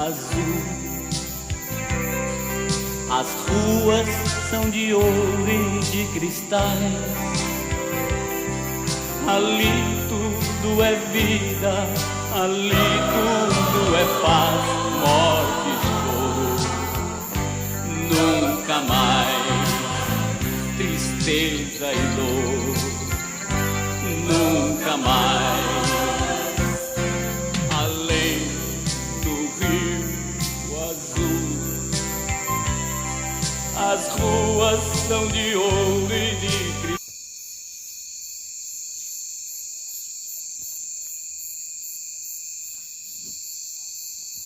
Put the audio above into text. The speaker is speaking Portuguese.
azul. As ruas são de ouro e de cristais. Ali tudo é vida, ali tudo é paz, morte e choro. Nunca mais tristeza e dor, nunca mais. Além do rio azul, as ruas são de ouro